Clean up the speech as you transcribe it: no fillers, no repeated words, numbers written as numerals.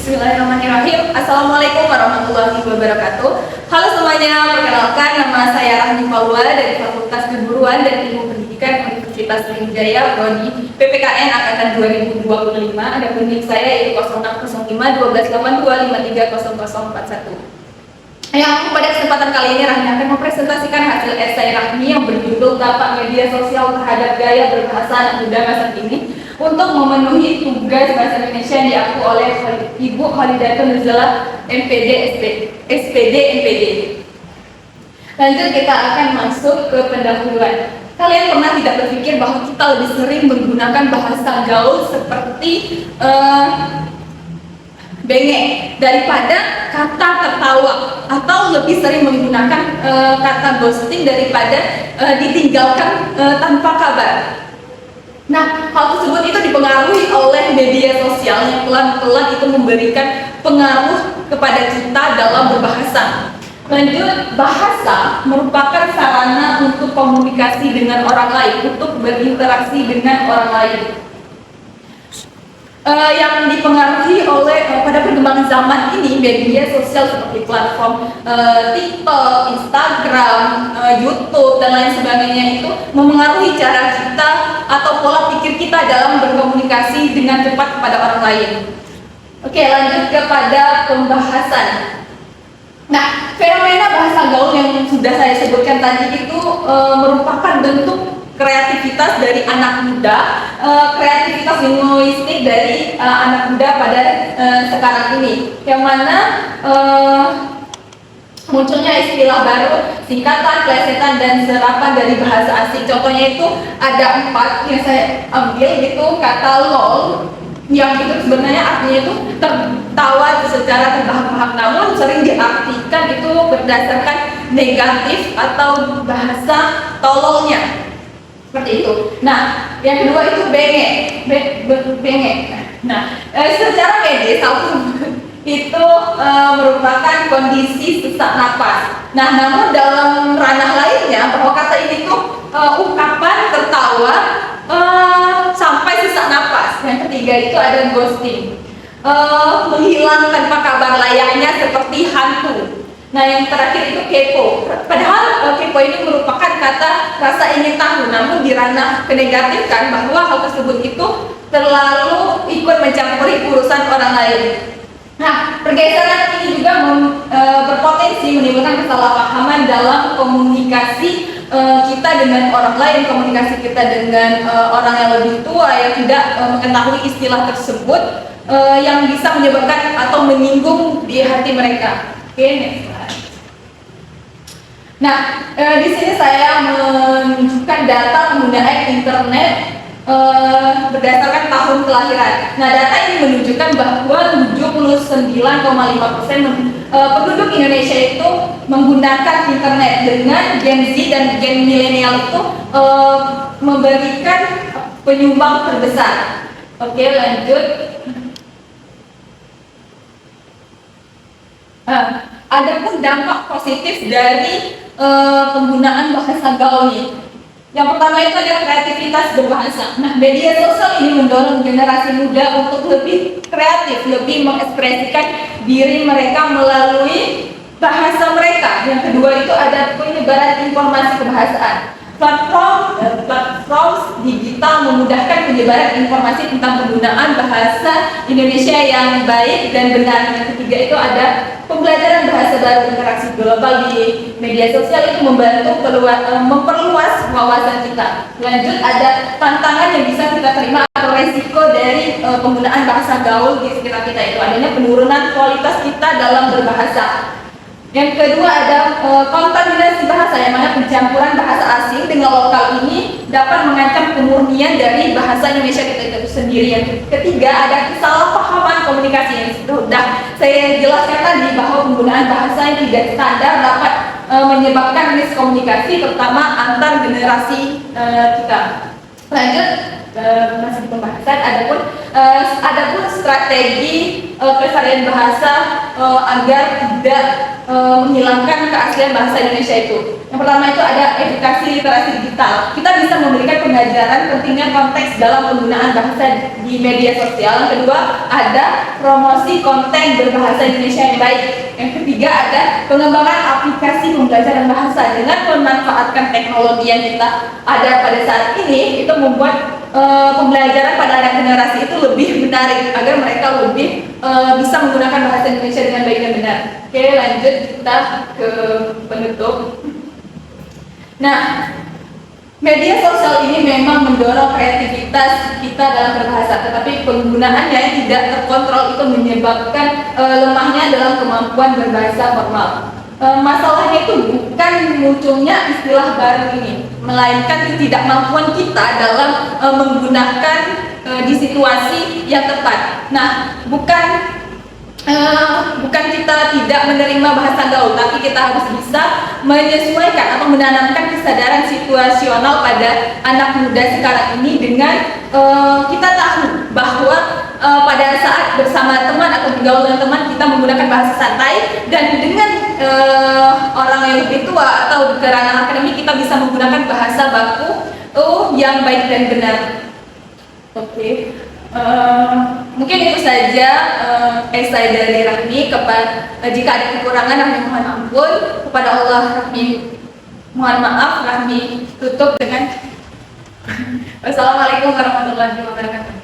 Bismillahirrahmanirrahim. Assalamualaikum warahmatullahi wabarakatuh. Halo semuanya, perkenalkan nama saya Rahmi Paula dari Fakultas Keguruan dan Ilmu Pendidikan Universitas Sriwijaya, Prodi PPKN Angkatan 2025. Adapun NIK saya yaitu 0605 1282 530041. Yang pada kesempatan kali ini Rahmi akan mempresentasikan hasil esai Rahmi yang berjudul Dampak Media Sosial Terhadap Gaya Berbahasa Anak Muda Masa Kini untuk memenuhi tugas bahasa Indonesia yang diaku oleh Ibu Khalidatul Nuzula MPD SPD MPD. Lanjut kita akan masuk ke pendahuluan. Kalian pernah tidak berpikir bahwa kita lebih sering menggunakan bahasa gaul seperti bengek daripada kata tertawa, atau lebih sering menggunakan kata ghosting daripada ditinggalkan tanpa kabar. Nah, hal tersebut itu dipengaruhi oleh media sosial yang pelan-pelan itu memberikan pengaruh kepada kita dalam berbahasa. Lanjut, bahasa merupakan sarana untuk komunikasi dengan orang lain, untuk berinteraksi dengan orang lain. Yang dipengaruhi oleh pada perkembangan zaman ini, media sosial seperti platform TikTok, Instagram, YouTube dan lain sebagainya itu memengaruhi cara kita atau pola pikir kita dalam berkomunikasi dengan cepat kepada orang lain. Oke, lanjut kepada pembahasan. Nah, fenomena bahasa gaul yang sudah saya sebutkan tadi itu merupakan bentuk kreativitas dari anak muda, kreativitas linguistik dari anak muda pada sekarang ini, yang mana munculnya istilah baru, singkatan, plesetan, dan serapan dari bahasa asing. Contohnya itu ada 4 yang saya ambil, itu kata lol, yang itu sebenarnya artinya itu tertawa secara terbahak-bahak, namun sering diartikan itu berdasarkan negatif atau bahasa tololnya. Seperti itu. Nah, yang kedua itu bengek, bengek. Nah, secara medis itu merupakan kondisi sesak napas. Nah, namun dalam ranah lainnya bahwa kata ini tuh ungkapan tertawa sampai sesak napas. Yang ketiga itu ada ghosting, menghilang tanpa kabar layaknya seperti hantu. Nah, yang terakhir itu kepo. Padahal kepo ini merupakan kata rasa ingin tahu, namun di ranah kenegatifkan bahwa hal tersebut itu terlalu ikut mencampuri urusan orang lain. Nah, pergeseran ini juga berpotensi menimbulkan kesalahpahaman dalam komunikasi kita dengan orang lain, komunikasi kita dengan orang yang lebih tua yang tidak mengetahui istilah tersebut, yang bisa menyebabkan atau menyinggung di hati mereka. Oke, next slide. Nah, di sini saya menunjukkan data penggunaan internet berdasarkan tahun kelahiran. Nah, data ini menunjukkan bahwa 79,5% penduduk Indonesia itu menggunakan internet, dengan Gen Z dan Gen milenial itu memberikan penyumbang terbesar. Oke, lanjut. Adapun dampak positif dari penggunaan bahasa gaul ini, yang pertama itu ada kreativitas berbahasa. Nah, media sosial ini mendorong generasi muda untuk lebih kreatif, lebih mengekspresikan diri mereka melalui bahasa mereka. Yang kedua itu ada penyebaran informasi kebahasaan. Platform digital memudahkan penyebaran informasi tentang penggunaan bahasa Indonesia yang baik dan benar. Yang ketiga itu ada pembelajaran bahasa baru. Interaksi global di media sosial itu membantu memperluas wawasan kita. Lanjut, ada tantangan yang bisa kita terima atau resiko dari penggunaan bahasa gaul di sekitar kita, itu adanya penurunan kualitas kita dalam berbahasa. Yang kedua ada kontaminasi bahasa, yang mana pencampuran bahasa asing dengan lokal ini dapat mengancam kemurnian dari bahasa Indonesia kita itu sendiri. Yang ketiga ada kesalahpahaman komunikasi, yang sudah saya jelaskan tadi bahwa penggunaan bahasa yang tidak standar dapat menyebabkan miskomunikasi terutama antar generasi kita. Lanjut, masih di pembahasan. Adapun strategi pelestarian bahasa agar tidak menghilangkan keaslian bahasa Indonesia itu. Yang pertama itu ada edukasi literasi digital. Kita bisa memberikan pengajaran pentingnya konteks dalam penggunaan bahasa di media sosial. Yang kedua ada promosi konten berbahasa Indonesia yang baik. Yang ketiga ada pengembangan aplikasi pembelajaran bahasa. Dengan memanfaatkan teknologi yang kita ada pada saat ini, itu membuat pembelajaran pada anak generasi itu lebih menarik agar mereka lebih bisa menggunakan bahasa Indonesia dengan baik dan benar. Oke, lanjut kita ke penutup. Nah, media sosial ini memang mendorong kreativitas kita dalam berbahasa, tetapi penggunaannya yang tidak terkontrol itu menyebabkan lemahnya dalam kemampuan berbahasa formal. Masalahnya itu bukan munculnya istilah baru ini, melainkan ketidakmampuan kita dalam menggunakan di situasi yang tepat. Nah, bukan kita tidak menerima bahasa gaul, tapi kita harus bisa menyesuaikan atau menanamkan kesadaran situasional pada anak muda sekarang ini dengan kita tahu bahwa pada saat bersama teman atau bergaul dengan teman kita menggunakan bahasa santai, dan dengan orang yang lebih tua atau ke ranah akademik kita bisa menggunakan bahasa baku yang baik dan benar. Oke. Mungkin itu saja esai dari Rahmi. Jika ada kekurangan Rahmi mohon ampun, kepada Allah Rahmi mohon maaf. Rahmi tutup dengan wassalamualaikum warahmatullahi wabarakatuh.